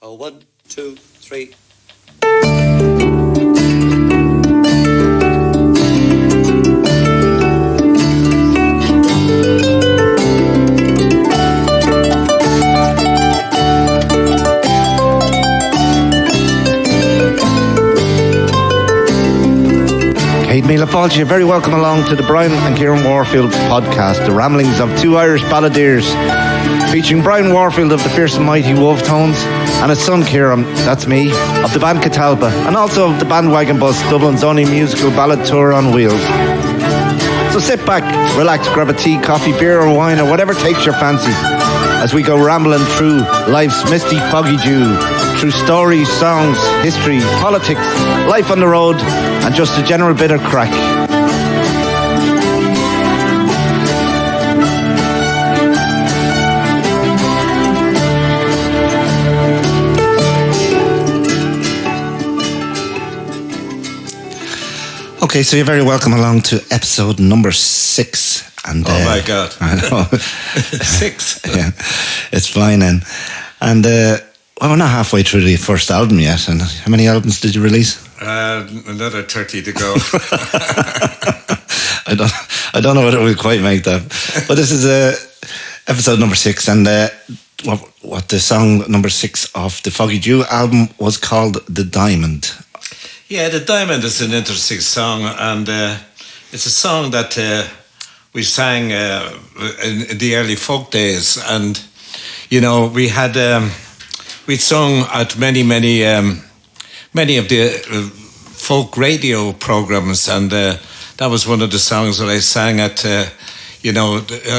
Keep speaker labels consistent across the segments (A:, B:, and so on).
A: Oh, 1, 2, 3.
B: Kate Mila Falch, you're very welcome along to the Brian and Kieran Warfield podcast, the ramblings of two Irish balladeers, featuring Brian Warfield of the fierce and mighty Wolfetones and his son Kieran, that's me, of the band Catalpa, and also of the Bandwagon Bus, Dublin's only musical ballad tour on wheels. So sit back, relax, grab a tea, coffee, beer or wine or whatever takes your fancy as we go rambling through life's misty foggy dew, through stories, songs, history, politics, life on the road, and just a general bit of crack. Okay, so you're very welcome along to episode number 6. And,
A: oh my God.
B: I know.
A: 6.
B: Yeah, it's flying in. And well, we're not halfway through the first album yet. And how many albums did you release?
A: Another 30 to go.
B: I don't know whether we'll quite make that. But this is episode number 6. And what the song number 6 of the Foggy Dew album was called The Diamond.
A: Yeah, The Diamond is an interesting song, and it's a song that we sang in the early folk days, and you know we'd sung at many of the folk radio programs, and that was one of the songs that I sang at. I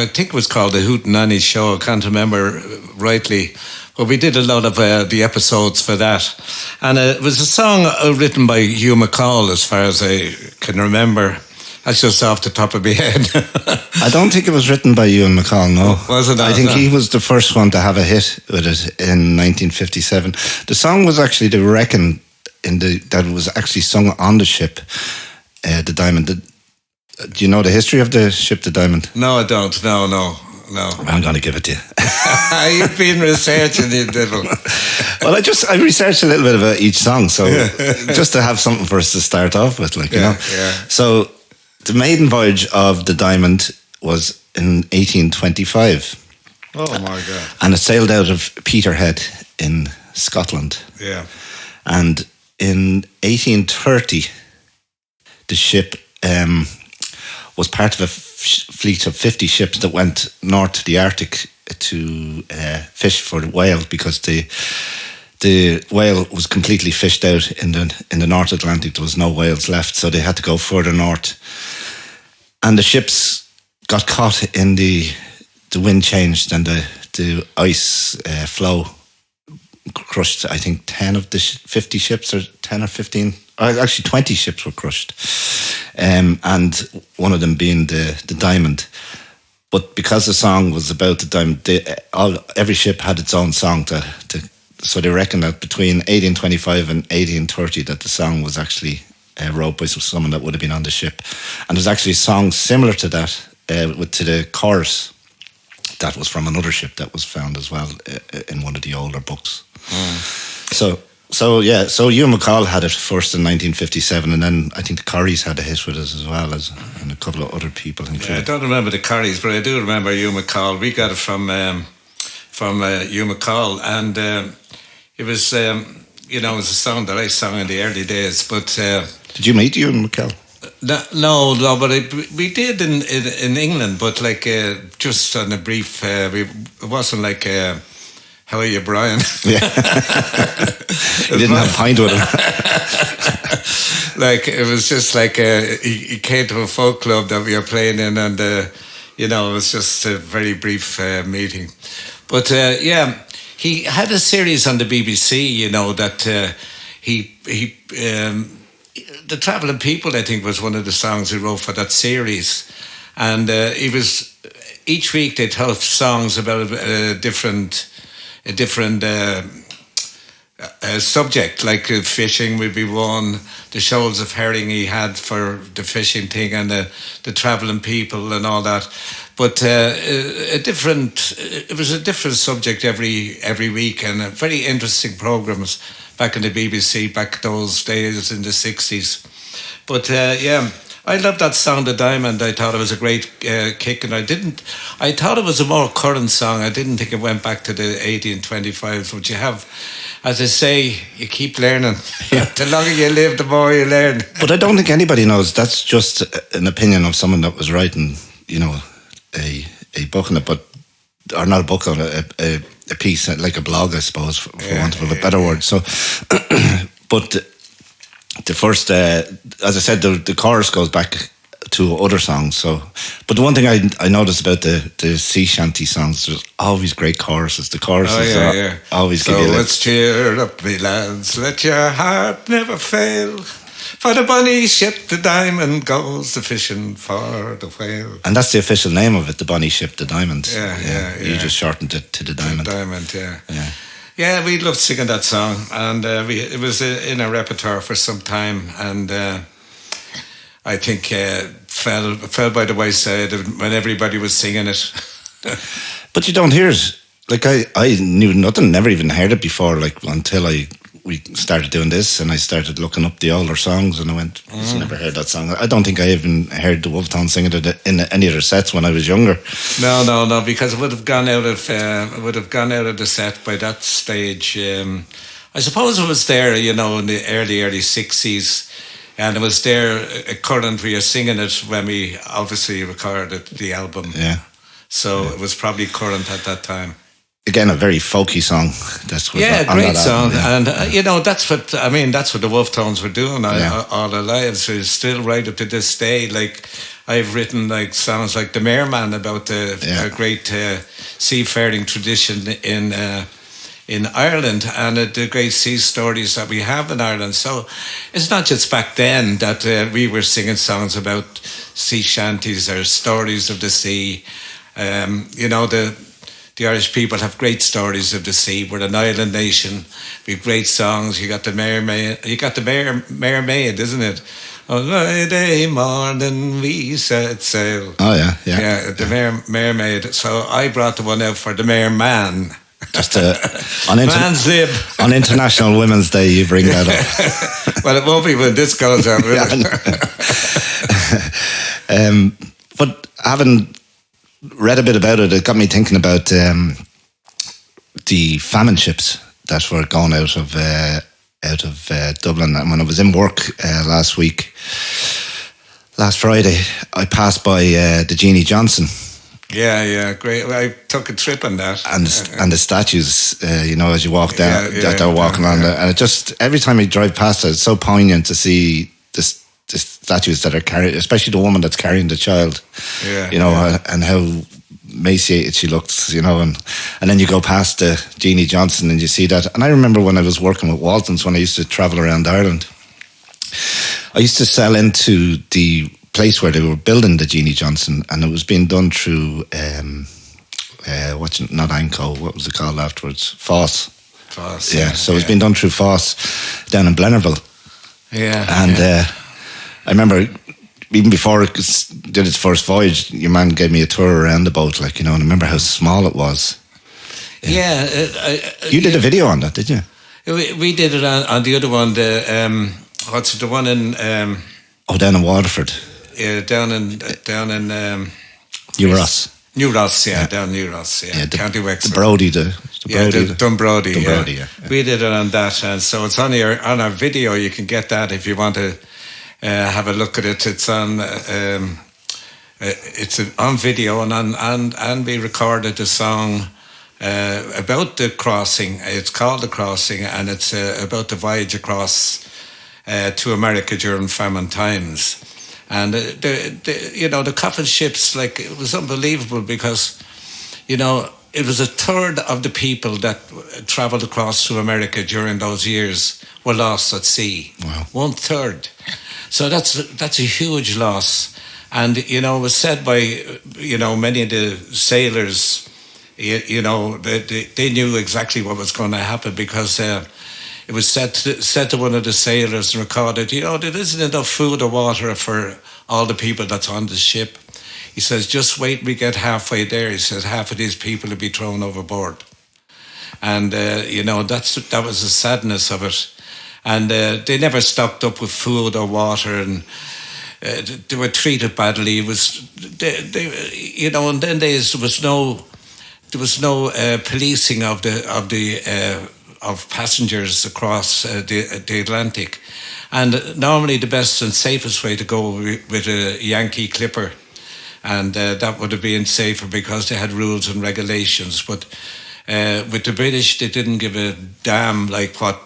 A: think it was called the Hootenanny Show. I can't remember rightly. But we did a lot of the episodes for that. And it was a song written by Hugh McCall, as far as I can remember. That's just off the top of my head.
B: I don't think it was written by Ewan McCall, no.
A: Was it not?
B: I think he was the first one to have a hit with it in 1957. The song was actually the Reckon that was actually sung on the ship, The Diamond. Do you know the history of the ship, The Diamond?
A: No, I don't. No.
B: I'm going to give it to you.
A: You've been researching, you devil.
B: Well, I researched a little bit about each song, so just to have something for us to start off with, you know.
A: Yeah.
B: So, the maiden voyage of the Diamond was in 1825.
A: Oh my God!
B: And it sailed out of Peterhead in Scotland.
A: Yeah.
B: And in 1830, the ship was part of a fleet of 50 ships that went north to the Arctic to fish for whale, because the whale was completely fished out in the North Atlantic. There was no whales left, so they had to go further north. And the ships got caught in the wind changed, and the ice flow crushed, I think, 10 of the 50 ships, or 10 or 15. Actually, 20 ships were crushed, and one of them being the Diamond. But because the song was about the Diamond, every ship had its own song so they reckon that between 1825 and 1830 that the song was actually wrote by someone that would have been on the ship. And there's actually a song similar to that, to the chorus, that was from another ship that was found as well in one of the older books. So Hugh McCall had it first in 1957, and then I think the Corries had a hit with it as well, and a couple of other people.
A: Yeah, I don't remember the Corries, but I do remember Hugh McCall. We got it from Hugh McCall, and it was it was a song that I sang in the early days. But
B: did you meet Hugh McCall?
A: No, but we did in England, but like just on a brief. It wasn't like. How are you, Brian?
B: Yeah. He didn't have a pint with him.
A: Like, it was just like he came to a folk club that we were playing in, and it was just a very brief meeting. But he had a series on the BBC, that The Travelling People, I think, was one of the songs he wrote for that series. And each week they'd have songs about a different subject, like fishing would be one, the shoals of herring he had for the fishing thing, and the travelling people and all that. but a different. It was a different subject every week, and very interesting programs back in the BBC back those days in the 60s. But yeah. I love that song, The Diamond. I thought it was a great kick, and I thought it was a more current song. I didn't think it went back to the 1825s, but you have, as they say, you keep learning. Yeah. The longer you live, the more you learn.
B: But I don't think anybody knows. That's just an opinion of someone that was writing, a book on it, or not a book on it, a piece, like a blog, I suppose, for want of a better word. So, but the first, as I said, the chorus goes back to other songs. So, but the one thing I noticed about the sea shanty songs, there's always great choruses. The choruses are always
A: so
B: give you.
A: Let's cheer up, me lads. Let your heart never fail. For the bonny ship, the Diamond, goes the fishing for the whale.
B: And that's the official name of it, the bonny ship, the Diamond.
A: Yeah.
B: You just shortened it to the Diamond.
A: The Diamond, yeah. Yeah, we loved singing that song, and it was in our repertoire for some time, and I think fell by the wayside when everybody was singing it.
B: But you don't hear it. Like I knew nothing, never even heard it before. Like until we started doing this, and I started looking up the older songs, and I went, I never heard that song. I don't think I even heard the Wolfetones singing it in any of their sets when I was younger.
A: No, because it would have gone out of the set by that stage. I suppose it was there, in the early 60s, and it was there current. We were singing it when we obviously recorded the album.
B: Yeah.
A: So it was probably current at that time.
B: Again, a very folky song. That's what
A: great song, and that's what the Wolfetones were doing all their lives. It's still right up to this day. Like I've written like songs like The Merman about a great seafaring tradition in Ireland, and the great sea stories that we have in Ireland. So it's not just back then that we were singing songs about sea shanties or stories of the sea. The Irish people have great stories of the sea. We're an island nation. We have great songs. You got the Mermaid. You got the Mermaid, isn't it? On Friday morning we set sail.
B: Oh yeah.
A: Yeah, the Mermaid. So I brought the one out for the Merman.
B: Just Man's lib. On International Women's Day, you bring that up.
A: Well, it won't be when this goes out, will
B: it? But having read a bit about it, it got me thinking about the famine ships that were going out of Dublin. And when I was in work last Friday, I passed by the Jeanie, Johnston.
A: Yeah, great. I took a trip on that.
B: And the statues, as you walk down, that they're walking on there. And it just, every time I drive past it, it's so poignant to see the statues that are carrying, especially the woman that's carrying the child, and how emaciated she looks, and then you go past the Jeanie Johnston and you see that. And I remember when I was working with Waltons, when I used to travel around Ireland, I used to sell into the place where they were building the Jeanie Johnston, and it was being done through not Anco, what was it called afterwards? Foss. So it was being done through Foss down in Blennerville. I remember even before it did its first voyage, your man gave me a tour around the boat, and I remember how small it was. You did a video on that, did you?
A: We did it on the other one. The one in?
B: Down in Waterford.
A: Yeah, down in
B: New Ross.
A: New Ross, down New Ross, County Wexford.
B: The
A: Dunbrody.
B: Yeah.
A: We did it on that, and so it's on our video. You can get that if you want to have a look at it. It's on on video, and we recorded the song about the crossing. It's called The Crossing, and it's about the voyage across to America during famine times. And the coffin ships, it was unbelievable because, it was a third of the people that travelled across to America during those years were lost at sea.
B: Wow.
A: 1/3. So that's a huge loss. And, it was said by, many of the sailors, they knew exactly what was going to happen because it was said to one of the sailors and recorded, there isn't enough food or water for all the people that's on the ship. He says, just wait till we get halfway there. He says, half of these people will be thrown overboard. And, that was the sadness of it. And they never stocked up with food or water, and they were treated badly. It was, in then days there was no policing of passengers across the Atlantic. And normally the best and safest way to go with a Yankee clipper, and that would have been safer because they had rules and regulations. But with the British, they didn't give a damn like what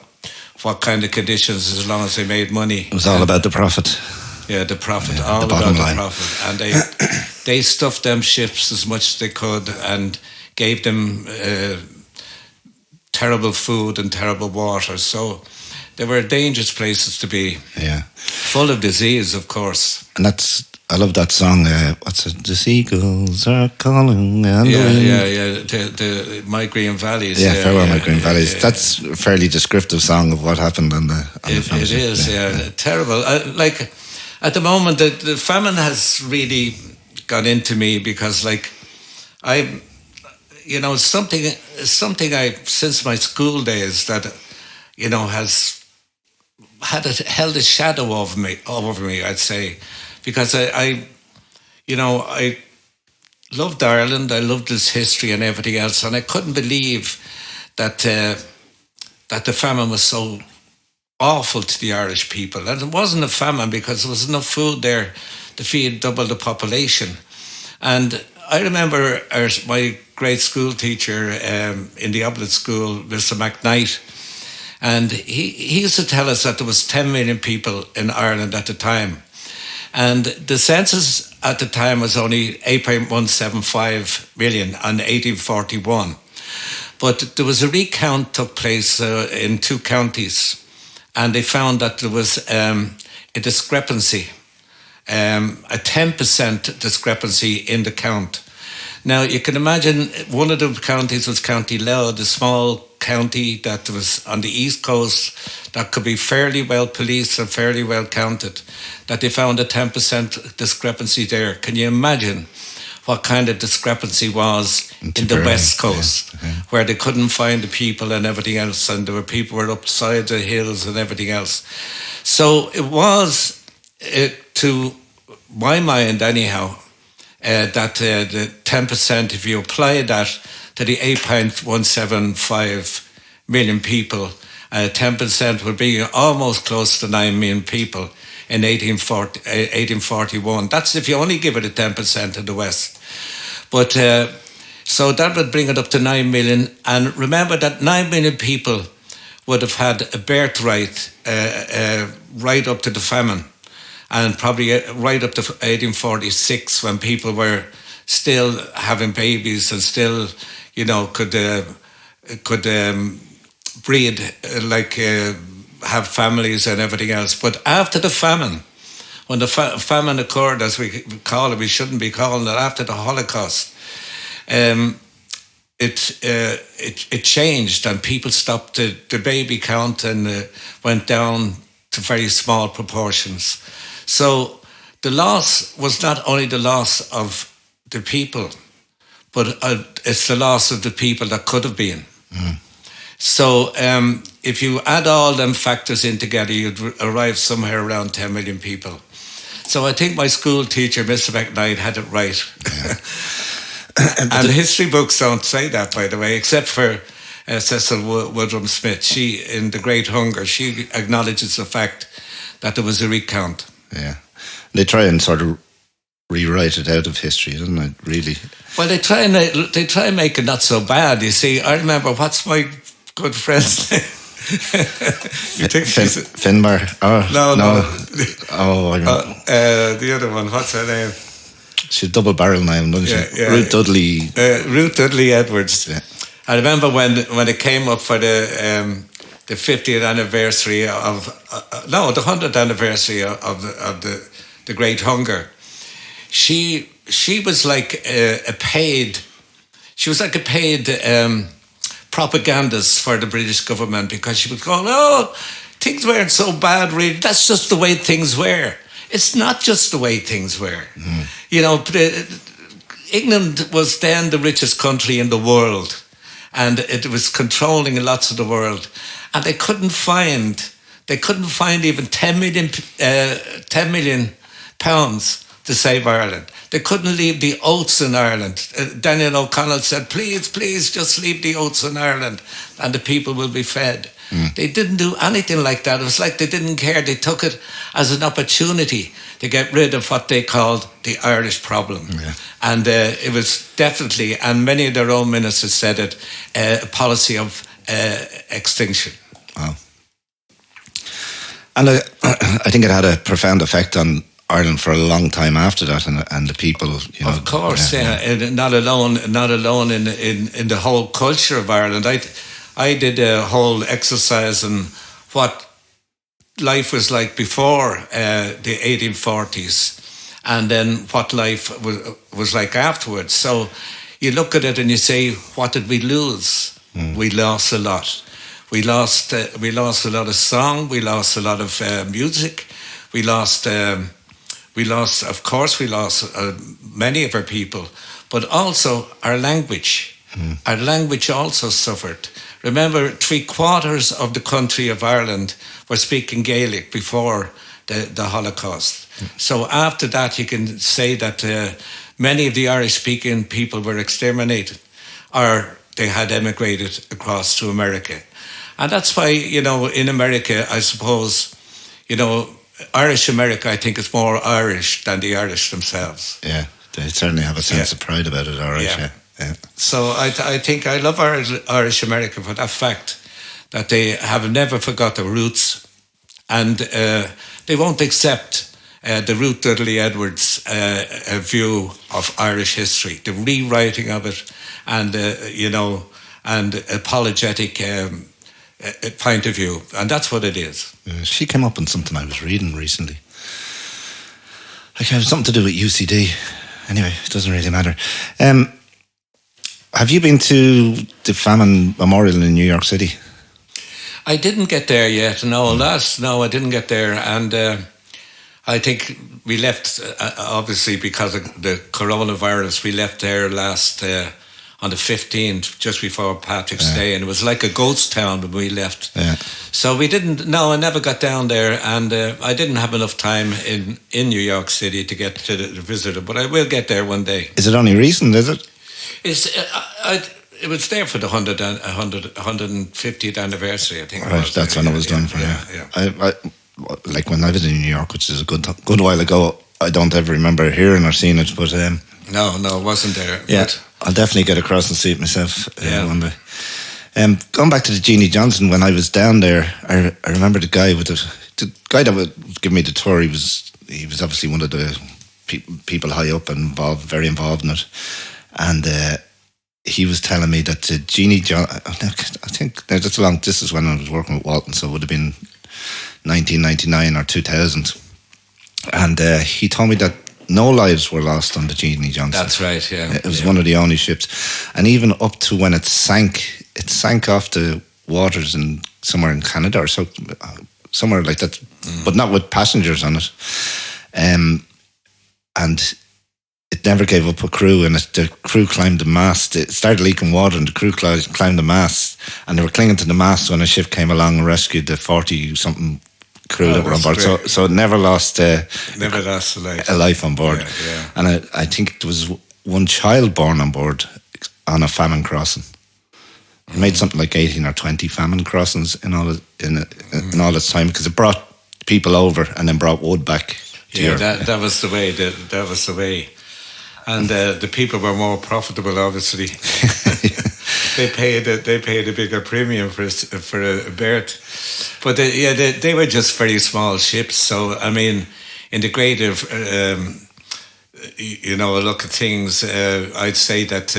A: kind of conditions, as long as they made money.
B: It was all about the profit.
A: Yeah, the profit, all the about the profit. And they stuffed them ships as much as they could and gave them terrible food and terrible water. So they were dangerous places to be. Yeah. Full of disease, of course.
B: And I love that song. What's it? The seagulls are calling. And
A: the My Green Valleys.
B: Farewell, My Green Valleys. That's a fairly descriptive song of what happened on the Famine.
A: It is, terrible. At the moment, the famine has really gone into me because, something I since my school days that, has held a shadow over me, I'd say. Because I loved Ireland, I loved its history and everything else, and I couldn't believe that the famine was so awful to the Irish people. And it wasn't a famine because there was enough food there to feed double the population. And I remember my grade school teacher in the Oblit School, Mr. McKnight, and he used to tell us that there was 10 million people in Ireland at the time. And the census at the time was only 8.175 million in 1841. But there was a recount took place in two counties, and they found that there was a discrepancy, a 10% discrepancy in the count. Now, you can imagine one of the counties was County Louth, the small county that was on the east coast that could be fairly well policed and fairly well counted, that they found a 10% discrepancy there. Can you imagine what kind of discrepancy was in the west coast, where they couldn't find the people and everything else, and there were people were upside the hills and everything else. So it was, to my mind anyhow, that the 10%, if you apply that to the 8.175 million people, 10% would be almost close to 9 million people in 1841. That's if you only give it a 10% in the West. But so that would bring it up to 9 million. And remember that 9 million people would have had a birthright right up to the famine, and probably right up to 1846, when people were still having babies and still, could breed, have families and everything else. But after the famine, when the famine occurred, as we call it, we shouldn't be calling it, after the Holocaust, it changed, and people stopped the baby count and went down to very small proportions. So the loss was not only the loss of the people, but it's the loss of the people that could have been. Mm. So if you add all them factors in together, you'd arrive somewhere around 10 million people. So I think my school teacher, Mr. McKnight, had it right. Yeah. And history books don't say that, by the way, except for Cecil Woodrum Smith. She, in The Great Hunger, she acknowledges the fact that there was a recount.
B: Yeah. They try and sort of rewrite it out of history, doesn't it, really?
A: Well, they try and make it not so bad, you see. I remember, what's my good friend's name?
B: Finbar? Oh, no. Oh, I know.
A: The other one, what's her name?
B: She's double barrel name, doesn't she? Yeah. Ruth Dudley.
A: Ruth Dudley Edwards. Yeah. I remember when it came up for the 50th anniversary of the 100th anniversary of the Great Hunger. She was like a paid propagandist for the British government, because she was going, things weren't so bad, really. That's just the way things were. It's not just the way things were. Mm. England was then the richest country in the world, and it was controlling lots of the world, and they couldn't find even 10 million pounds to save Ireland. They couldn't leave the oats in Ireland. Daniel O'Connell said, please, just leave the oats in Ireland and the people will be fed. They didn't do anything like that. It was like they didn't care. They took it as an opportunity to get rid of what they called the Irish problem. Yeah. And it was definitely, and many of their own ministers said it, a policy of extinction.
B: Wow. And I think it had a profound effect on Ireland for a long time after that, and the people,
A: Of course, yeah. And not alone in the whole culture of Ireland. I did a whole exercise on what life was like before the 1840s, and then what life was like afterwards. So you look at it and you say, what did we lose? We lost a lot. We lost a lot of song. We lost a lot of music. We lost, of course, many of our people, but also our language. Our language also suffered. Remember, 3/4 of the country of Ireland were speaking Gaelic before the Holocaust. So after that, you can say that many of the Irish-speaking people were exterminated, or they had emigrated across to America. And that's why, in America, I suppose, Irish America, I think, is more Irish than the Irish themselves.
B: Yeah, they certainly have a sense of pride about it, Irish, yeah.
A: So I think I love Irish America for that fact, that they have never forgot their roots, and they won't accept the Ruth Dudley Edwards view of Irish history, the rewriting of it, and and apologetic point of view, and that's what it is.
B: She came up on something I was reading recently. Like, it had something to do with UCD. Anyway, it doesn't really matter. Have you been to the Famine Memorial in New York City?
A: I didn't get there yet. No, I didn't get there, and I think we left obviously because of the coronavirus. We left there last on the 15th, just before Patrick's Day, and it was like a ghost town when we left. Yeah. So we didn't. No, I never got down there, and I didn't have enough time in New York City to get to visit it. But I will get there one day.
B: Is it only recent? Is it?
A: It was there for the 150th anniversary, I think.
B: Right, that's when it was done for. Yeah. I like when I was in New York, which is a good while ago. I don't ever remember hearing or seeing it, but
A: no, it wasn't there.
B: Yeah, I'll definitely get across and see it myself one day. Going back to the Jeanie Johnston, when I was down there, I remember the guy that would give me the tour. He was obviously one of the people high up and very involved in it. And he was telling me that Jeanie Johnston, I think this is when I was working with Walton, so it would have been 1999 or 2000. And he told me that no lives were lost on the Jeanie Johnston.
A: That's right, yeah.
B: It was one of the only ships. And even up to when it sank off the waters somewhere in Canada or so, somewhere like that, but not with passengers on it. And it never gave up a crew, and the crew climbed the mast. It started leaking water, and the crew climbed the mast, and they were clinging to the mast when a ship came along and rescued the 40-something crew that were on board. So it never lost a life on board.
A: Yeah.
B: And I think there was one child born on board on a famine crossing. It made something like 18 or 20 famine crossings in all its time, because it brought people over and then brought wood back.
A: That was the way. That was the way. And the people were more profitable, obviously. They paid a bigger premium for a berth. But they were just very small ships. So, I mean, in the greater, look at things, I'd say that,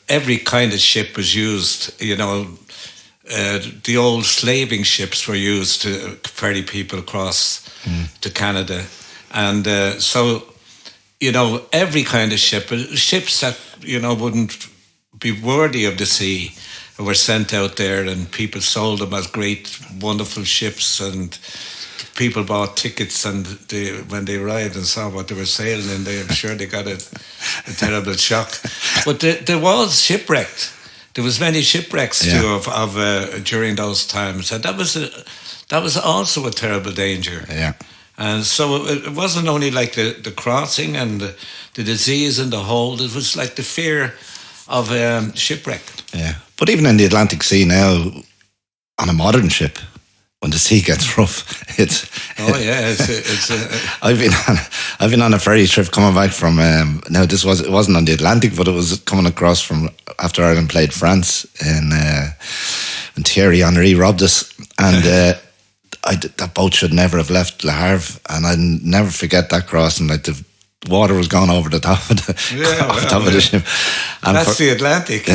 A: every kind of ship was used. The old slaving ships were used to ferry people across to Canada. And so, every kind of ships that, wouldn't be worthy of the sea were sent out there, and people sold them as great, wonderful ships. And people bought tickets, and when they arrived and saw what they were sailing in, I'm sure they got a terrible shock. But there was shipwrecked. There was many shipwrecks too of during those times, and that was also a terrible danger.
B: Yeah.
A: And so it wasn't only like the crossing and the disease in the hold. It was like the fear of shipwreck. Yeah.
B: But even in the Atlantic Sea now, on a modern ship, when the sea gets rough, it's I've been on a ferry trip coming back from now it wasn't on the Atlantic, but it was coming across from after Ireland played France and Thierry Henry robbed us, and that boat should never have left Le Havre, and I never forget that crossing. Like the water was gone over the top of the ship. And
A: that's the Atlantic.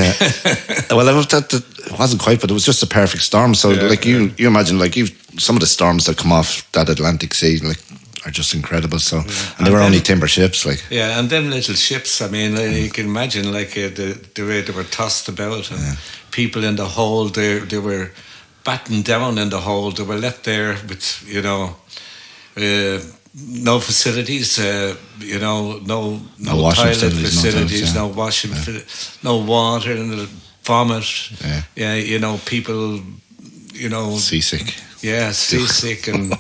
B: Well, it wasn't quite, but it was just a perfect storm. So, you imagine, some of the storms that come off that Atlantic Sea, are just incredible. So, and they were only timber ships,
A: and them little ships. I mean, you can imagine, the way they were tossed about, and people in the hold. They were battened down in the hold. They were left there with, no facilities, no toilet facilities, no washing, no water, and vomit. People,
B: seasick.
A: Yeah, seasick, and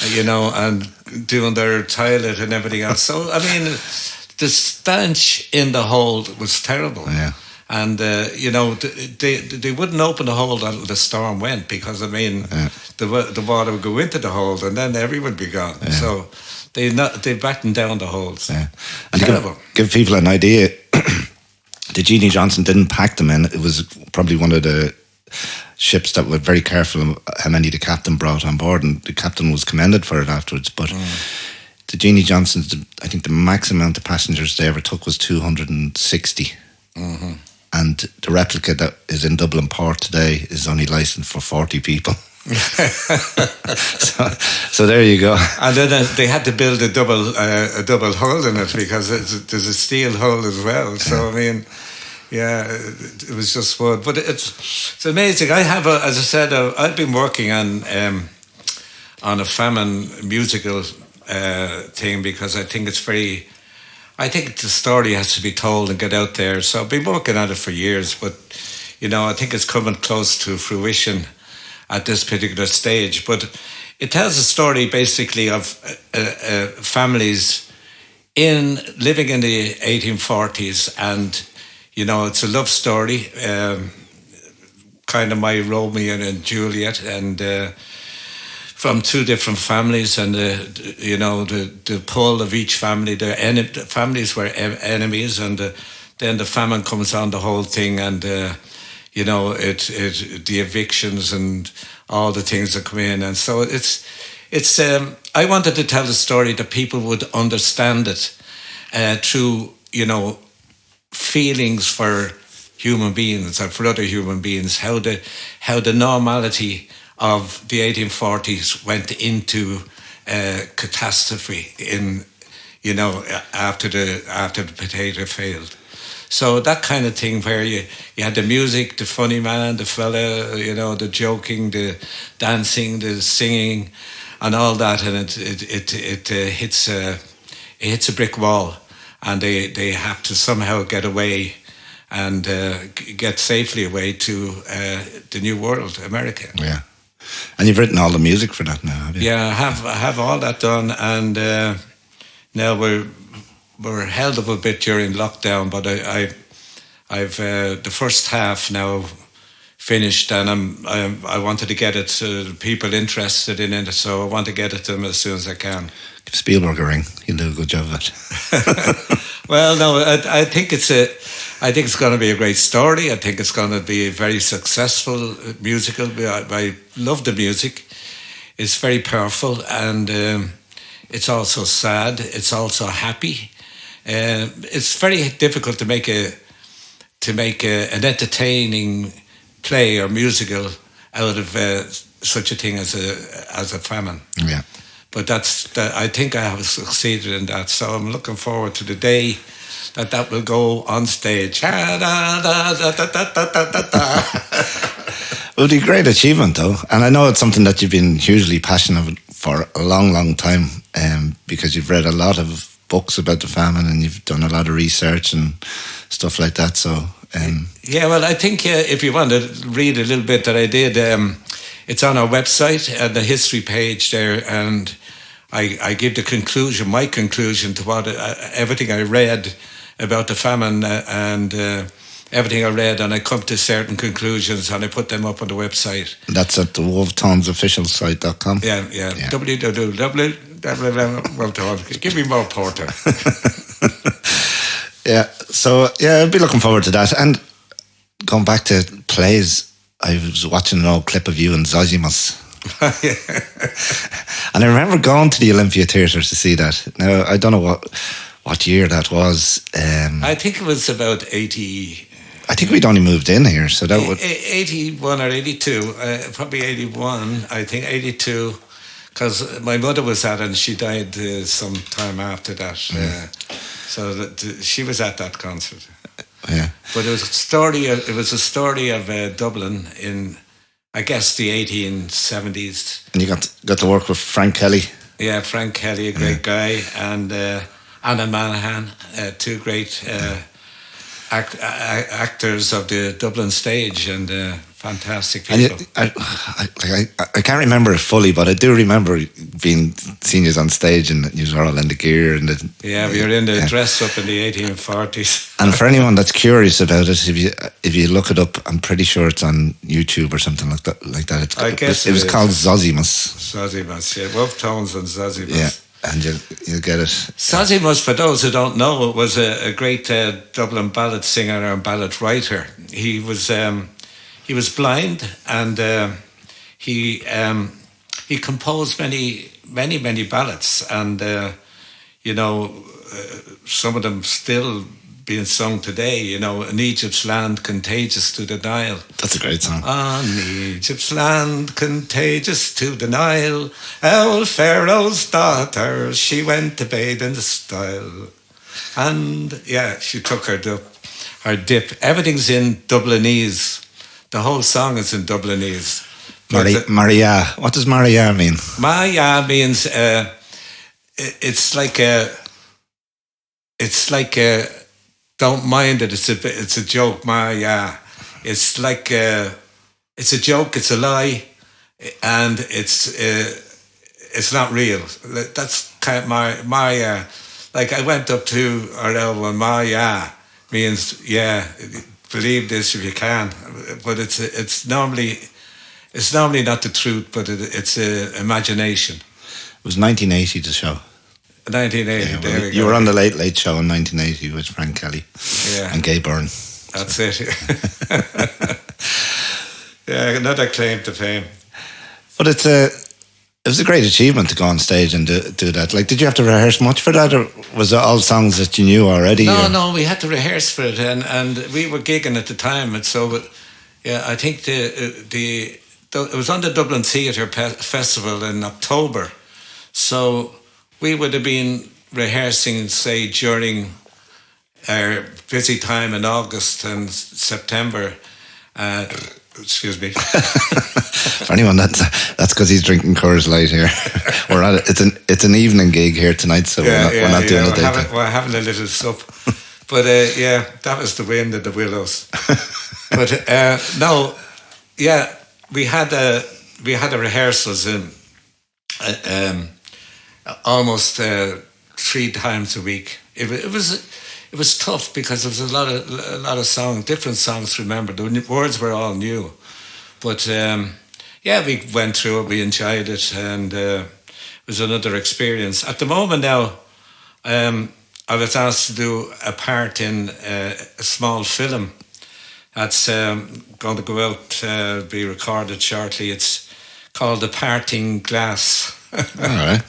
A: and doing their toilet and everything else. So I mean, the stench in the hold was terrible.
B: Yeah.
A: And they wouldn't open the hold until the storm went, because the water would go into the hold and then everyone would be gone. Yeah. So they battened down the holds. Yeah.
B: And to give people an idea, the Jeanie Johnston didn't pack them in. It was probably one of the ships that were very careful of how many the captain brought on board, and the captain was commended for it afterwards. But the Jeanie Johnston's, I think the max amount of passengers they ever took was 260. Mm-hmm. And the replica that is in Dublin Port today is only licensed for 40 people. so there you go.
A: And then they had to build a double hull in it, because there's a steel hull as well. So I mean, it was just fun. But it's amazing. I have, as I said, I've been working on a Famine musical thing, because I think the story has to be told and get out there. So I've been working on it for years, but I think it's coming close to fruition at this particular stage. But it tells a story basically of families living in the 1840s, and it's a love story, kind of my Romeo and Juliet, and from two different families, and the pull of each family. The families were enemies, and then the famine comes on the whole thing, and the evictions and all the things that come in, and so it's. I wanted to tell the story that people would understand it through feelings for human beings or for other human beings, how the normality of the 1840s went into catastrophe after the potato failed. So that kind of thing, where you had the music, the funny man, the fella, the joking, the dancing, the singing, and all that, and it hits a brick wall, and they have to somehow get away and get safely away to the New World, America.
B: Yeah. And you've written all the music for that now, have you?
A: Yeah, I have all that done, and now we're held up a bit during lockdown, but I've the first half now finished, and I wanted to get it to people interested in it, so I want to get it to them as soon as I can.
B: Give Spielberg a ring; he'll do a good job of it.
A: Well, no, I think it's going to be a great story. I think it's going to be a very successful musical. I love the music. It's very powerful, and it's also sad. It's also happy. It's very difficult to make an entertaining play or musical out of such a thing as a famine.
B: Yeah.
A: But I think I have succeeded in that. So I'm looking forward to the day that will go on stage.
B: It would be a great achievement, though. And I know it's something that you've been hugely passionate for a long, long time, because you've read a lot of books about the famine and you've done a lot of research and stuff like that. So,
A: yeah, well, I think if you want to read a little bit that I did, it's on our website at the history page there, and I give the conclusion, my conclusion to what everything I read about the famine and everything I read, and I come to certain conclusions and I put them up on the website.
B: That's at the Wolfetones official site.com.
A: Yeah. www. Give me more porter.
B: Yeah, so yeah, I'd be looking forward to that. And going back to plays, I was watching an old clip of you and Zosimus. And I remember going to the Olympia Theatre to see that. Now, I don't know what year that was.
A: I think it was about 80.
B: I think we'd only moved in here, so that would
A: 81 or 82, probably 81. I think 82, because my mother was at it and she died some time after that. So that she was at that concert.
B: Yeah,
A: but it was a story. It was a story of Dublin in, I guess, the 1870s.
B: And you got to work with Frank Kelly.
A: Yeah, Frank Kelly, a great guy, and Anna Manahan, two great actors of the Dublin stage, and fantastic people.
B: And I can't remember it fully, but I do remember being seniors on stage and you were all in the gear and
A: we were in the dress up in the 1840s.
B: And for anyone that's curious about it, if you look it up, I'm pretty sure it's on YouTube or something like that.
A: I guess
B: it was called Zosimus.
A: Zosimus, yeah, Wolfetones and Zosimus.
B: Yeah. And you'll get it.
A: Zosimus, for those who don't know, was a great Dublin ballad singer and ballad writer. He was blind, and he composed many ballads, and some of them still being sung today. In Egypt's land, contagious to the Nile.
B: That's a great song.
A: On Egypt's land, contagious to the Nile, old Pharaoh's daughter, she went to bathe in the style. And she took her dip. Everything's in Dublinese. The whole song is in Dublinese.
B: Maria. What does Maria mean?
A: Maria means it's like don't mind it. It's a joke. Maria. It's like it's a joke. It's a lie, and it's not real. That's kind of Maria. Like I went up to our elbow, and Maria means believe this if you can, but it's normally not the truth, but it's imagination.
B: It was 1980 the show.
A: 1980. There we go.
B: You were on the Late Show in 1980 with Frank Kelly and Gay Byrne.
A: That's it. Yeah, another claim to fame.
B: But it was a great achievement to go on stage and do that. Like, did you have to rehearse much for that, or was it all songs that you knew already?
A: No, we had to rehearse for it, and we were gigging at the time, and so I think it was on the Dublin Theatre Festival in October, so we would have been rehearsing, say, during our busy time in August and September. Excuse me.
B: For anyone, that's because he's drinking Coors Light here. We're at it's an evening gig here tonight, so we're not doing it.
A: We're having a little sup, but that was the wind in the willows. But we had the rehearsals in almost 3 times a week. It was tough because there was a lot of songs, different songs to remember. The words were all new, but we went through it. We enjoyed it, and it was another experience. At the moment now, I was asked to do a part in a small film that's going to go out, be recorded shortly. It's called The Parting Glass.
B: All right.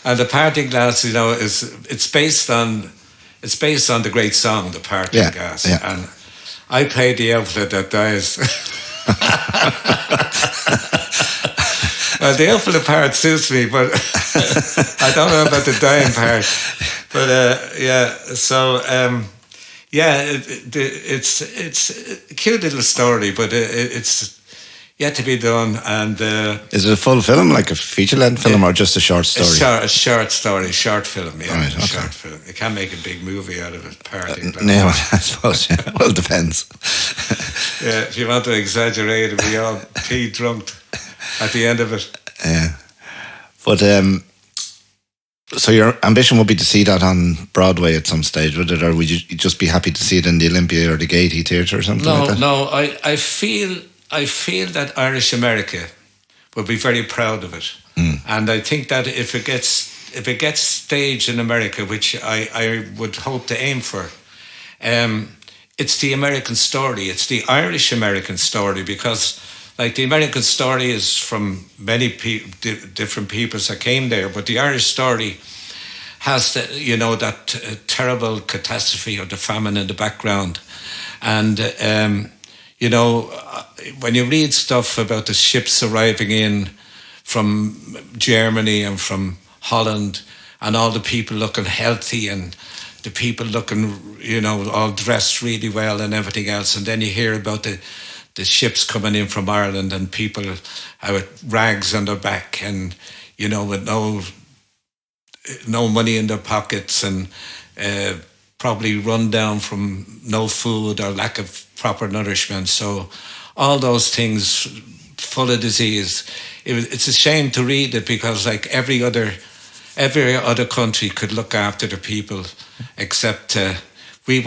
A: And The Parting Glass, it's based on the great song, The Parting Glass.
B: Yeah.
A: And I played the outfit that dies. Well, the outfit part suits me, but I don't know about the dying part. But it's a cute little story, but it's yet to be done. And
B: is it a full film, like a feature-length film, or just a short story?
A: A short story, short film. Yeah,
B: right, okay.
A: Short film. You can't make a big movie out of it.
B: No, I suppose. Yeah. Well, it depends.
A: Yeah, if you want to exaggerate, it'll be all pea drunk at the end of it.
B: Yeah, but so your ambition would be to see that on Broadway at some stage, would it, or would you just be happy to see it in the Olympia or the Gaiety Theatre or something like that?
A: No. I feel that Irish America will be very proud of it, and I think that if it gets staged in America, which I would hope to aim for, it's the American story. It's the Irish American story, because like the American story is from many different peoples that came there, but the Irish story has that terrible catastrophe of the famine in the background. And when you read stuff about the ships arriving in from Germany and from Holland, and all the people looking healthy and the people looking, all dressed really well and everything else, and then you hear about the ships coming in from Ireland and people with rags on their back and, with no money in their pockets and probably run down from no food or lack of proper nourishment. So all those things full of disease. It's a shame to read it, because like every other country could look after the people, except we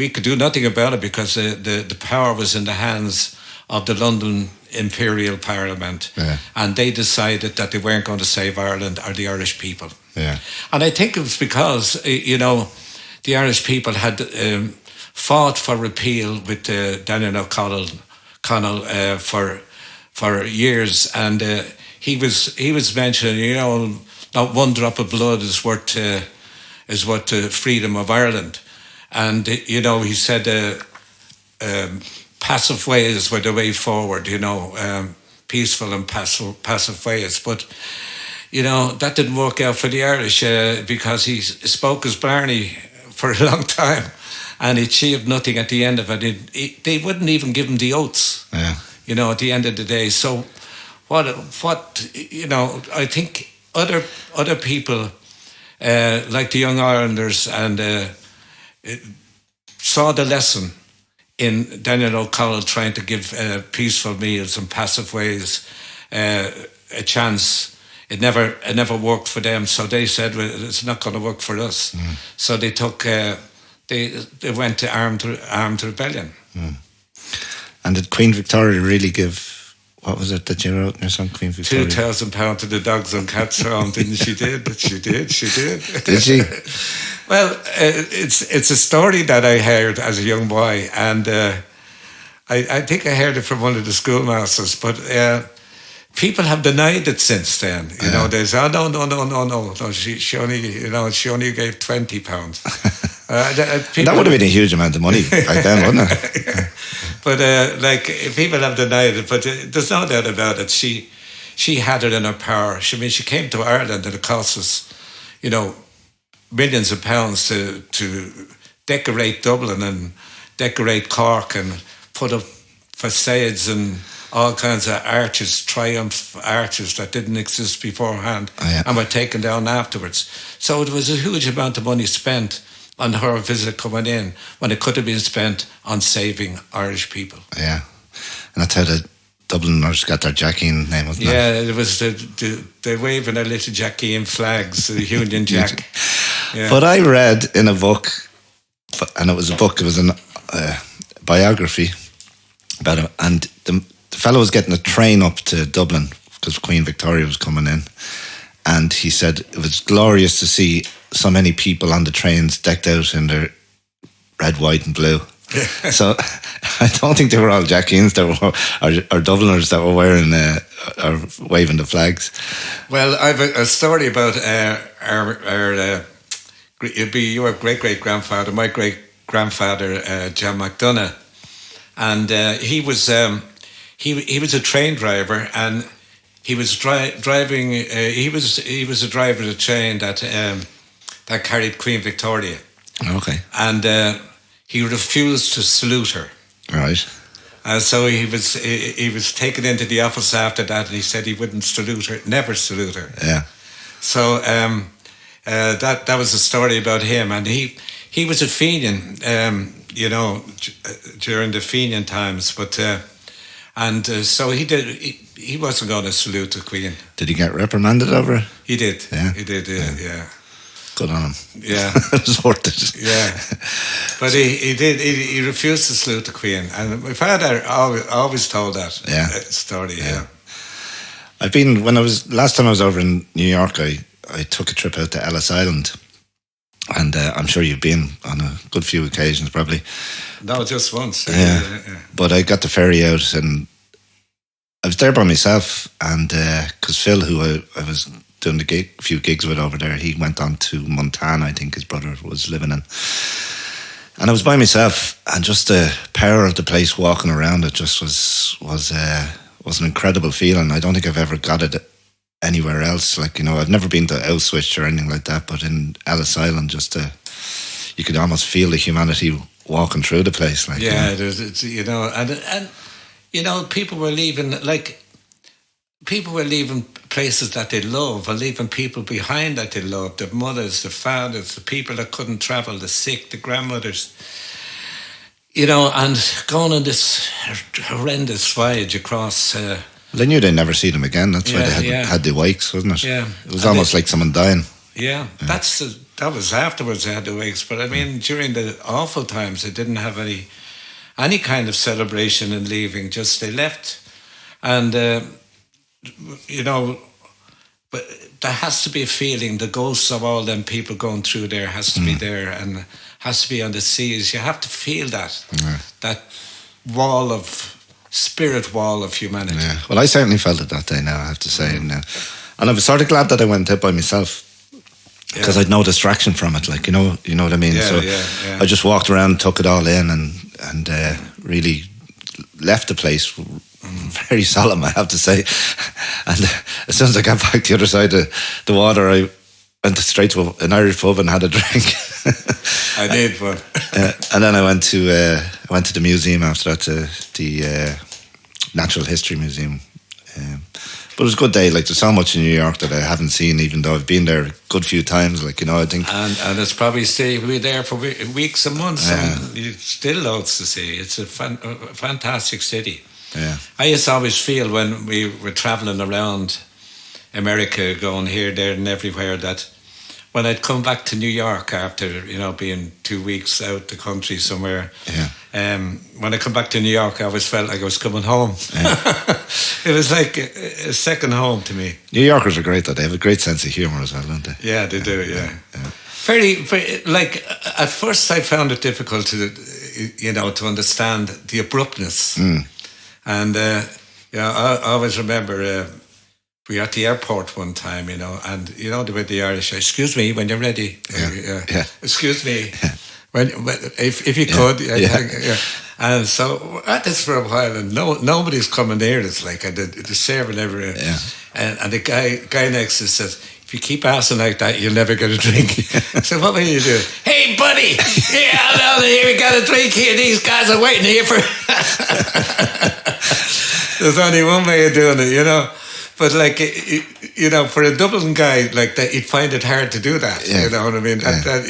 A: could do nothing about it, because the power was in the hands of the London Imperial Parliament, and they decided that they weren't going to save Ireland or the Irish people.
B: Yeah.
A: And I think it was because the Irish people had fought for repeal with Daniel O'Connell for years, and he was mentioning, not one drop of blood is worth the freedom of Ireland. And, he said passive ways were the way forward, peaceful and passive ways. But, that didn't work out for the Irish because he spoke as Blarney for a long time and he achieved nothing at the end of it. They wouldn't even give him the oaths, at the end of the day. So what I think other people like the Young Irelanders and saw the lesson in Daniel O'Connell trying to give peaceful meals and passive ways a chance. It never worked for them, so they said, well, it's not going to work for us. So they took they went to armed rebellion.
B: And did Queen Victoria really give, what was it that you wrote in your song, Queen Victoria?
A: £2,000 to the Dogs and Cats Home, didn't she? She did.
B: Did she?
A: Well, it's a story that I heard as a young boy, and I think I heard it from one of the schoolmasters, but people have denied it since then. They say, no. She only gave £20.
B: That would have been a huge amount of money back then, wouldn't it?
A: Yeah. But people have denied it, but there's no doubt about it. She had it in her power. She came to Ireland, and it cost us, millions of pounds to decorate Dublin and decorate Cork and put up facades and all kinds of arches, triumph arches that didn't exist beforehand and were taken down afterwards. So it was a huge amount of money spent on her visit coming in when it could have been spent on saving Irish people. Yeah.
B: And that's how the Dubliners got their Jackie name, wasn't it?
A: Yeah, it was they waving their little Jackie flags, the Union Jack. Yeah.
B: But I read in a book, and it was a biography about him, and the fellow was getting a train up to Dublin because Queen Victoria was coming in, and he said it was glorious to see so many people on the trains decked out in their red, white and blue. So I don't think they were all Jackies or Dubliners that were wearing or waving the flags.
A: Well, I have a story about it'd be your great-great-grandfather, my great-grandfather, John McDonough, and he was a train driver, and he was driving. He was a driver of the train that carried Queen Victoria.
B: Okay.
A: And he refused to salute her.
B: Right.
A: And so he was taken into the office after that, and he said he wouldn't salute her, never salute her.
B: Yeah.
A: So that was the story about him, and he was a Fenian, during the Fenian times, but so he wasn't going to salute the Queen.
B: Did he get reprimanded over it?
A: He did.
B: Yeah.
A: He did. Yeah.
B: Good on him.
A: Yeah.
B: It was worth it.
A: Yeah. But he did. He refused to salute the Queen, and my father always told that story. Yeah.
B: I've been last time I was over in New York. I took a trip out to Ellis Island, and I'm sure you've been on a good few occasions, probably.
A: No, just once.
B: Yeah. But I got the ferry out, and I was there by myself, and because Phil, who I was doing a few gigs with over there, he went on to Montana, I think his brother was living in. And I was by myself, and just the power of the place, walking around it, just was an incredible feeling. I don't think I've ever got it anywhere else. Like, I've never been to Auschwitz or anything like that, but in Ellis Island, you could almost feel the humanity walking through the place. Like,
A: it's and people were leaving places that they love, or leaving people behind that they loved, the mothers, the fathers, the people that couldn't travel, the sick, the grandmothers, and going on this horrendous voyage across.
B: They knew they'd never see them again. That's why they had the wakes, wasn't it?
A: Yeah.
B: It was almost like someone dying.
A: Yeah. That was afterwards they had the wakes, but I mean, during the awful times, they didn't have any kind of celebration in leaving, just they left. And, but there has to be a feeling, the ghosts of all them people going through there has to be there, and has to be on the seas. You have to feel that, that spirit wall of humanity.
B: Yeah. Well, I certainly felt it that day now, I have to say. And I was sort of glad that I went out by myself, because I'd no distraction from it, like, you know what I mean?
A: Yeah,
B: I just walked around, took it all in, and really left the place very solemn, I have to say. And as soon as I got back the other side of the water, I went straight to an Irish pub and had a drink.
A: I did, but
B: and then I went to the museum after that, the Natural History Museum. But it was a good day. Like, there's so much in New York that I haven't seen, even though I've been there a good few times. Like, I think,
A: and it's probably we're there for weeks and months, and you still loads to see. It's a fantastic city.
B: Yeah,
A: I used to always feel when we were traveling around America, going here, there, and everywhere, that when I'd come back to New York after being 2 weeks out the country somewhere, when I come back to New York, I always felt like I was coming home. Yeah. It was like a second home to me.
B: New Yorkers are great, though. They have a great sense of humour as well, don't they?
A: Yeah, they do. Yeah. Very, very. Like, at first, I found it difficult to understand the abruptness. And I always remember we were at the airport one time, and the way the Irish, excuse me when you're ready.
B: Yeah.
A: Excuse me. When if you could. Yeah. And so at this for a while, and nobody's coming near us. Like, the serving everywhere. Yeah. And the guy next to us says, if you keep asking like that, you'll never get a drink. So what will you do? Hey, buddy, here we got a drink here. These guys are waiting here for. There's only one way of doing it, But like, for a Dublin guy like that, he'd find it hard to do that. Yeah. You know what I mean?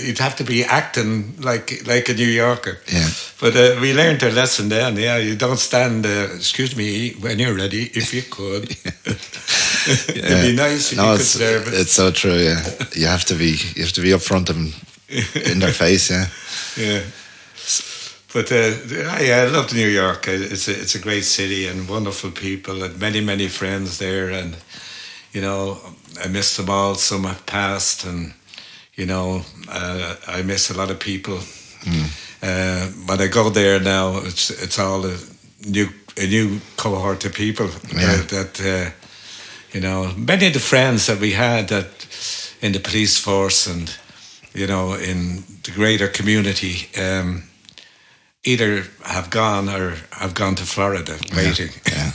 A: You'd have to be acting like a New Yorker. Yeah. But we learned our lesson then. Yeah, you don't stand. Excuse me when you're ready. If you could, it'd be nice if you could serve it.
B: It's so true. Yeah, you have to be upfront and in their face. Yeah.
A: Yeah. But I love New York. It's a great city and wonderful people and many friends there. And I miss them all. Some have passed, and I miss a lot of people. When I go there now, it's all a new cohort of people. That many of the friends that we had in the police force and in the greater community. Either have gone or have gone to Florida,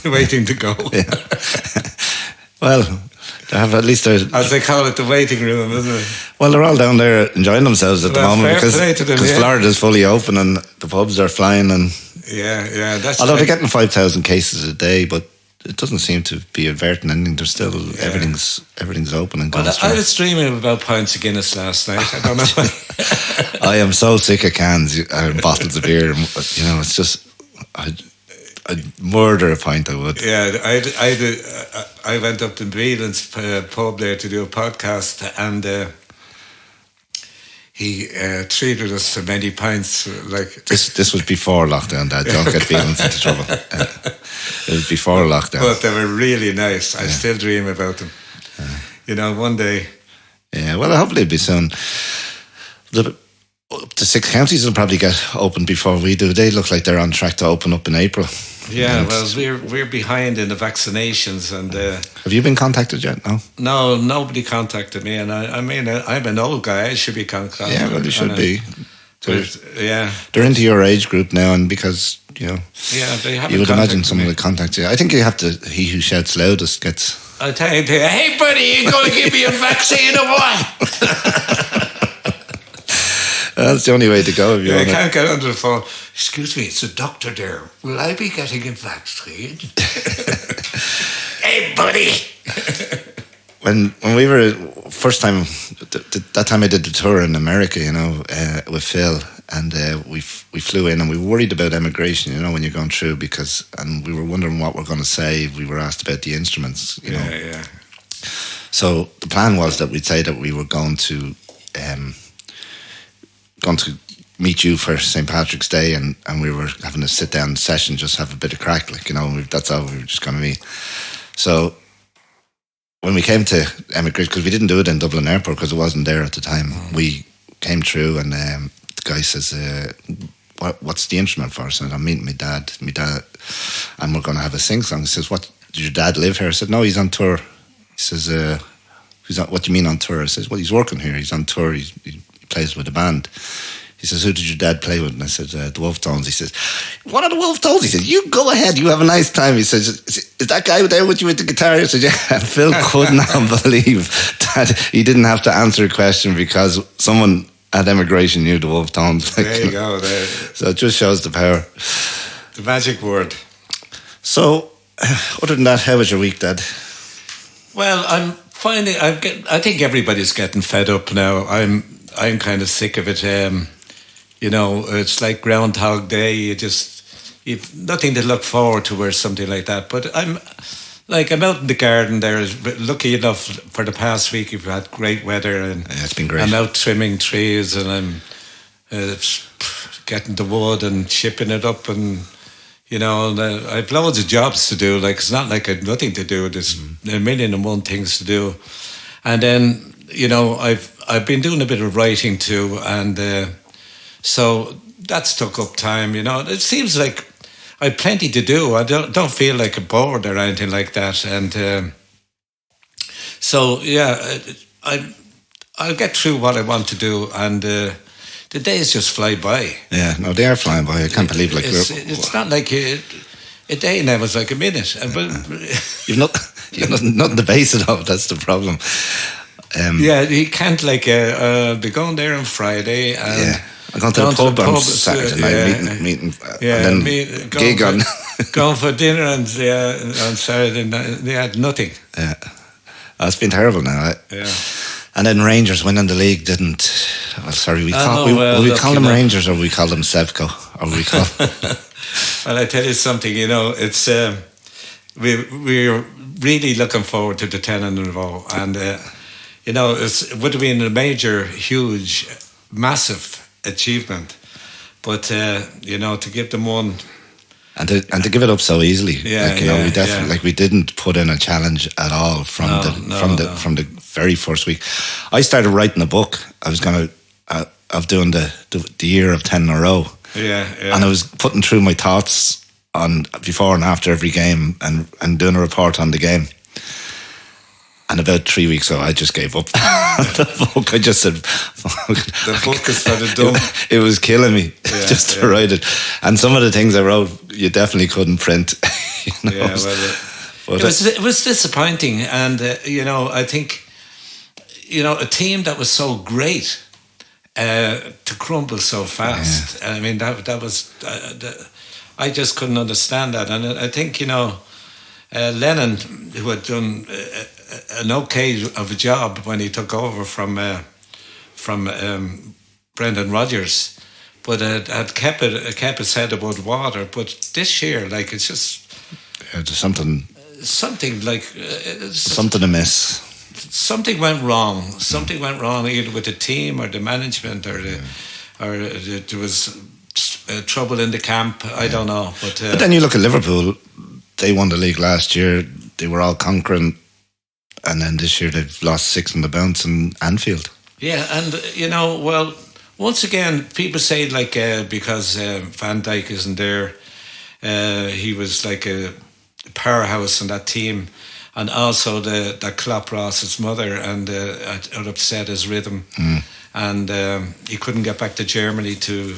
A: waiting to go.
B: Yeah. Well, they have at least
A: as they call it, the waiting room, isn't it?
B: Well, they're all down there enjoying themselves at the moment because
A: Florida's
B: fully open and the pubs are flying, and
A: Yeah. That's
B: Although they're getting 5,000 cases a day, but it doesn't seem to be averting anything. There's still everything's open and going strong.
A: I was dreaming about pints of Guinness last night. I don't know why.
B: I am so sick of cans and bottles of beer. You know, it's just I'd murder a pint. I would.
A: Yeah, I went up to Beelan's pub there to do a podcast, and he treated us to many pints. Like
B: this was before lockdown, Dad. Don't get Beelan's into trouble. It was before lockdown.
A: But they were really nice. I still dream about them. You know, one day.
B: Yeah, well, hopefully it'll be soon. Up to 6 counties will probably get open before we do. They look like they're on track to open up in April.
A: Yeah, well, we're behind in the vaccinations, and
B: have you been contacted yet?
A: No, nobody contacted me, and I mean, I'm an old guy. I should be contacted.
B: Yeah, well, you should be.
A: Yeah,
B: they're into your age group now, and because they
A: haven't.
B: You would imagine someone would contact you. I think you have to. He who shouts loudest gets.
A: I tell you, hey buddy, you going to give me a vaccine or what?
B: That's the only way to go. If you
A: can't get under the phone. Excuse me, it's a doctor there. Will I be getting a vaccine? Hey, buddy.
B: When we were first time, that time I did the tour in America, with Phil, and we flew in, and we were worried about emigration, when you're going through, and we were wondering what we're going to say. We were asked about the instruments,
A: Yeah.
B: So the plan was that we'd say that we were going to meet you for St. Patrick's Day, and we were having a sit-down session, just have a bit of crack, that's all we were just going to meet. So when we came to emigration, because we didn't do it in Dublin Airport because it wasn't there at the time, we came through, and the guy says, what's the instrument for? I said, I'm meeting my dad, and we're going to have a sing-song. He says, what, did your dad live here? I said, no, he's on tour. He says, what do you mean on tour? I said, well, he's working here, he's on tour, he plays with a band. He says, who did your dad play with? And I said, the Wolfetones. He says, what are the Wolfetones? He said, you go ahead, you have a nice time. He says, is that guy there with you with the guitar? I said, yeah. Phil could not believe that he didn't have to answer a question because someone at emigration knew the Wolfetones.
A: There you go. There.
B: So it just shows the power.
A: The magic word.
B: So, other than that, how was your week, Dad?
A: Well, I think everybody's getting fed up now. I'm kind of sick of it. It's like Groundhog Day. You've nothing to look forward to or something like that. But I'm out in the garden there. Lucky enough, for the past week, we've had great weather, and
B: it's been great.
A: I'm out trimming trees, and I'm getting the wood and chipping it up, and I've loads of jobs to do. Like, it's not like I've nothing to do. There's a million and one things to do, and then I've been doing a bit of writing too, and so that's took up time. It seems like I've plenty to do. I don't feel like a bored or anything like that, and so yeah, I'll get through what I want to do, and the days just fly by.
B: Yeah, no, they are flying by. I can't believe
A: it's not like a day now. It's like a minute. But
B: you've nothing to base it off. That's the problem.
A: You can't be going there on Friday. And
B: I'm going to the pub on Saturday night, meeting and then gig on.
A: Going for dinner on Saturday night. They had nothing.
B: Yeah, it's been terrible now.
A: Yeah.
B: And then Rangers winning the league didn't. Oh, sorry, we call them Rangers, or we call them Sevco, or we call.
A: Well, I tell you something. It's we're really looking forward to the 10 in a row, and it would have been a major, huge, massive achievement, but to give them one.
B: And to give it up so easily, we definitely we didn't put in a challenge at all from the very first week. I started writing a book. I was going to of doing the year of 10 in a row.
A: Yeah.
B: And I was putting through my thoughts on before and after every game, and doing a report on the game. And about 3 weeks ago, I just gave up the book. I just said,
A: the book is sort of dumb.
B: It was killing me to write it. And some of the things I wrote, you definitely couldn't print.
A: Yeah, well, it was disappointing. And, I think, a team that was so great to crumble so fast. Yeah. I mean, that was... I just couldn't understand that. And I think, Lennon, who had done an okay of a job when he took over from Brendan Rodgers, but had kept his head above water. But this year, like, it's just
B: there's something
A: like
B: something amiss.
A: Something went wrong. Something went wrong either with the team or the management or there was trouble in the camp. I don't know. But
B: then you look at Liverpool. They won the league last year. They were all conquering, and then this year they've lost 6 on the bounce in Anfield.
A: Yeah, and well, once again, people say like because Van Dijk isn't there, he was like a powerhouse in that team. And also that Klopp lost his mother and it upset his rhythm. And he couldn't get back to Germany to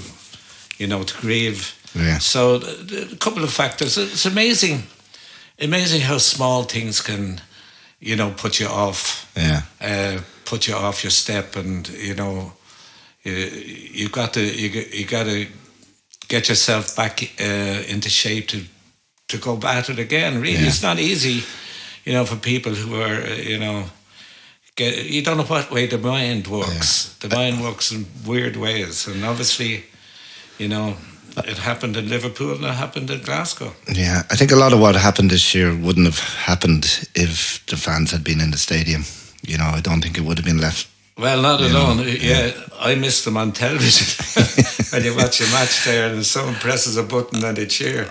A: grieve.
B: Yeah.
A: So a couple of factors. It's amazing how small things can, put you off.
B: Yeah.
A: Put you off your step, and you got to get yourself back into shape to go at it again. Really, It's not easy. For people who are, you don't know what way the mind works. Yeah. The mind works in weird ways. And obviously, it happened in Liverpool and it happened in Glasgow.
B: Yeah, I think a lot of what happened this year wouldn't have happened if the fans had been in the stadium. I don't think it would have been left.
A: Well, not alone. Yeah, I missed them on television. When you watch a match there and someone presses a button and they cheer.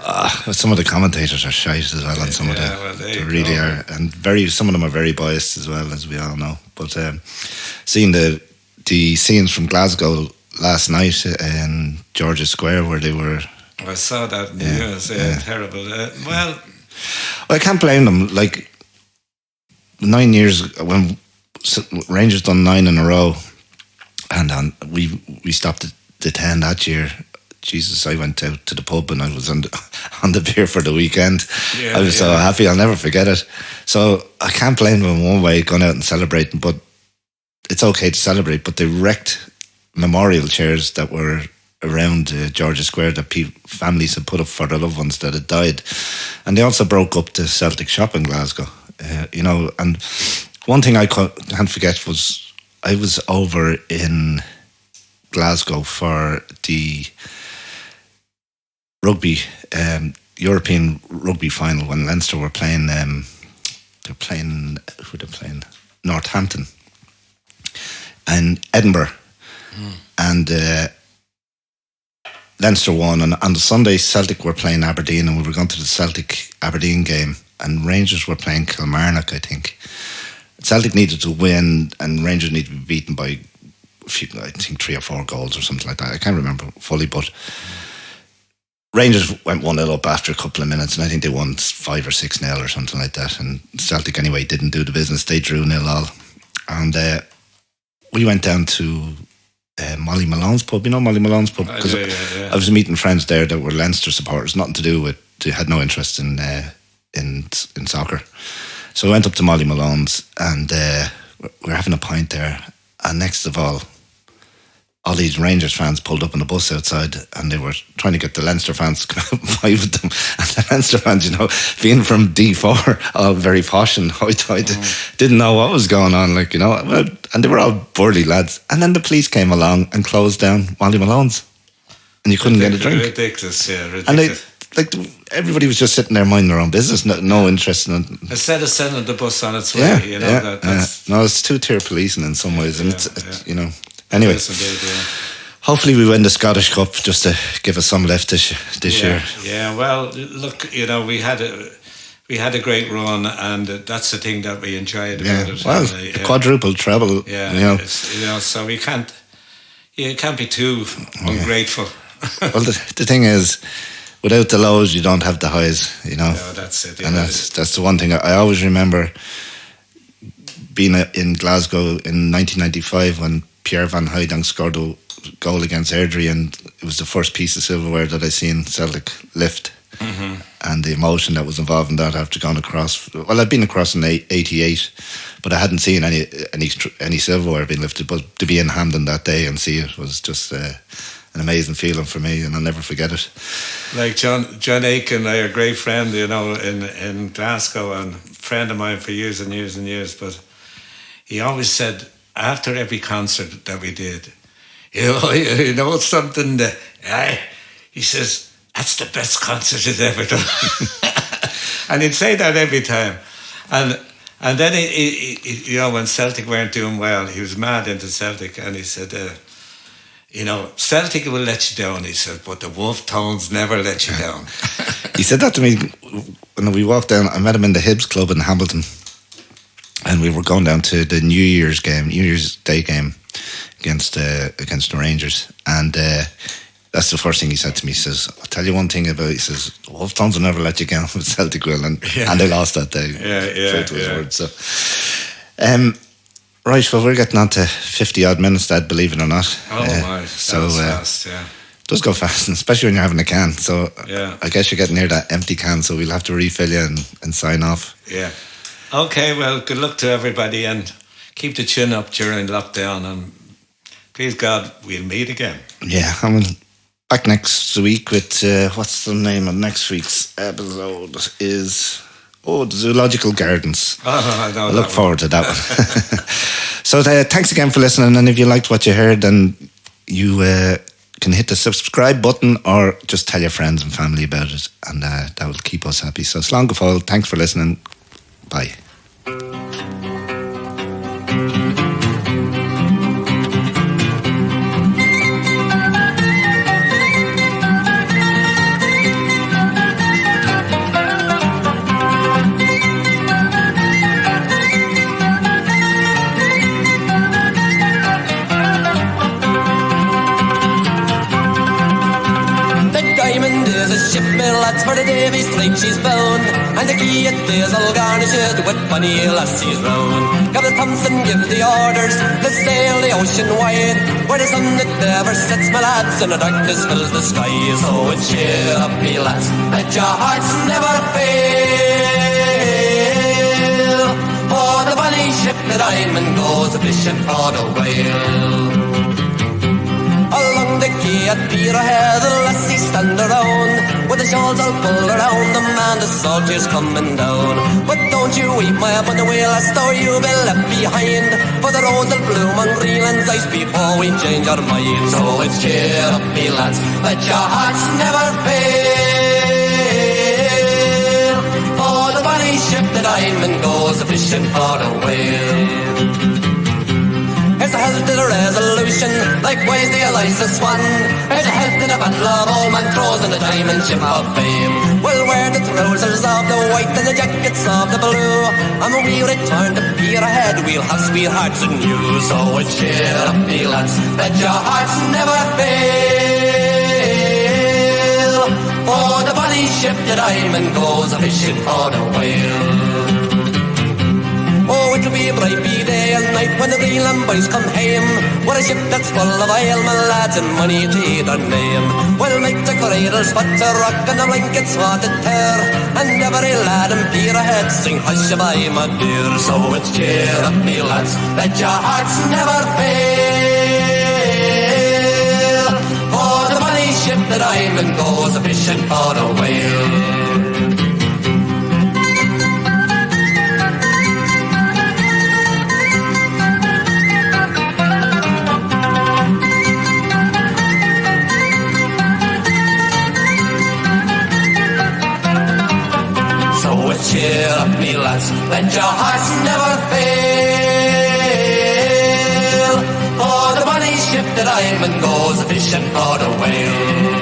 B: Some of the commentators are shite as well, and some of they really are, and some of them are very biased as well, as we all know. But seeing the scenes from Glasgow last night in George's Square where they were,
A: I saw that in the news. Terrible. Well,
B: I can't blame them. Like 9 years when Rangers done 9 in a row, and we stopped at the 10 that year. Jesus, I went out to the pub and I was on the beer for the weekend. I was so happy, I'll never forget it. So I can't blame them in one way going out and celebrating, but it's okay to celebrate. But they wrecked memorial chairs that were around George's Square that families had put up for their loved ones that had died, and they also broke up the Celtic shop in Glasgow. And one thing I can't forget was I was over in Glasgow for the rugby, European rugby final when Leinster were playing. They're playing Northampton and Edinburgh, and Leinster won. And on the Sunday, Celtic were playing Aberdeen, and we were going to the Celtic Aberdeen game, and Rangers were playing Kilmarnock, I think. Celtic needed to win, and Rangers needed to be beaten by, I think, 3 or 4 goals or something like that. I can't remember fully, but Rangers went 1-0 up after a couple of minutes, and I think they won 5 or 6-0 or something like that. And Celtic, anyway, didn't do the business. They drew 0-0. And we went down to Molly Malone's pub. You know Molly Malone's pub? Because I was meeting friends there that were Leinster supporters, nothing to do with, they had no interest in soccer. So I went up to Molly Malone's, and we were having a pint there. And next of all these Rangers fans pulled up on the bus outside, and they were trying to get the Leinster fans to come out and fight with them. And the Leinster fans, being from D4, all very posh and hoity-toity, didn't know what was going on, and they were all burly lads. And then the police came along and closed down Molly Malone's, and you couldn't get a drink.
A: Ridiculous, ridiculous.
B: And everybody was just sitting there minding their own business, no interest in it.
A: Instead of sending the bus on its way,
B: No, it's 2-tier policing in some ways, and it's Anyway,
A: yes, indeed,
B: hopefully we win the Scottish Cup just to give us some lift this year.
A: Yeah, well, look, we had a great run, and that's the thing that we enjoyed about it.
B: Well, the quadruple treble.
A: Yeah, so you can't be too ungrateful.
B: Well, the thing is, without the lows, you don't have the highs.
A: No, that's it.
B: And that's the one thing I always remember being in Glasgow in 1995 when Pierre Van Hooydonk scored a goal against Airdrie, and it was the first piece of silverware that I seen Celtic lift. Mm-hmm. And the emotion that was involved in that after going across. Well, I'd been across in 88, but I hadn't seen any silverware being lifted. But to be in Hampden that day and see it was just an amazing feeling for me, and I'll never forget it.
A: Like John Aiken, a great friend, in Glasgow, and a friend of mine for years and years and years. But he always said after every concert that we did, you know something that he says, that's the best concert he's ever done. And he'd say that every time. And then he when Celtic weren't doing well, he was mad into Celtic, and he said, Celtic will let you down, he said, but the Wolfetones never let you down.
B: He said that to me when we walked down. I met him in the Hibs club in Hamilton, and we were going down to the New Year's Day game against the Rangers, and that's the first thing he said to me. He says, I'll tell you one thing about it. He says, Wolfetones will never let you down, but Celtic will, and they lost that day. True to his word. So, right, well, we're getting on to 50 odd minutes, Dad, believe it or not.
A: Oh my, so fast, yeah.
B: It does go fast, and especially when you're having a can. So I guess you're getting near that empty can, so we'll have to refill you and sign off.
A: Yeah. Okay, well, good luck to everybody, and keep the chin up during lockdown, and please God, we'll meet again.
B: Yeah, I mean, back next week with, what's the name of next week's episode is... the Zoological Gardens. I look forward to that one. So thanks again for listening, and if you liked what you heard, then you can hit the subscribe button or just tell your friends and family about it, and that will keep us happy. So slán go fóill, thanks for listening. Bye.
C: For the Davies Strait she's bound, and the key it is all garnished with bonny lassies round. Captain Thompson gives the orders, let's sail the ocean wide, where the sun that never sets, my lads, and the darkness fills the sky. So cheer up, me lads, let your hearts never fail, for the bonny ship the Diamond goes a-fishing for the whale. Along the quay at Peterhead, the lassies stand around, with the shawls all pulled around them and the soldiers coming down. But don't you weep, my up on the wheel, as though you'll be left behind, for the rose will bloom on Greenland's ice before we change our minds. So it's cheer up, me lads, let your hearts never fail, for the bonny ship the Diamond goes a-fishing for the whale. Here's a health to the Resolution, likewise the Eliza Swan. Here's a health to the Battle of All Montrose and the Diamond Ship of Fame. We'll wear the trousers of the white and the jackets of the blue, and when we return to Peterhead, we'll have sweethearts and you. So cheer up, me lads, let your hearts never fail, for the bonny ship the Diamond goes a-fishing for the whale. Oh, it'll be a bright day and night when the Greenland boys come home, with a ship that's full of ale, my lads, and money to either name. We'll make the cradles fit to rock and the blankets what to tear, and every lad in Peterhead sing hush-a-bye, my dear. So it's cheer up, me lads, let your hearts never fail, for the bonny ship the Diamond goes a-fishing for the whale. Cheer up, me lads, let your hearts never fail, for the bonny ship the Diamond goes a-fishing for the whale.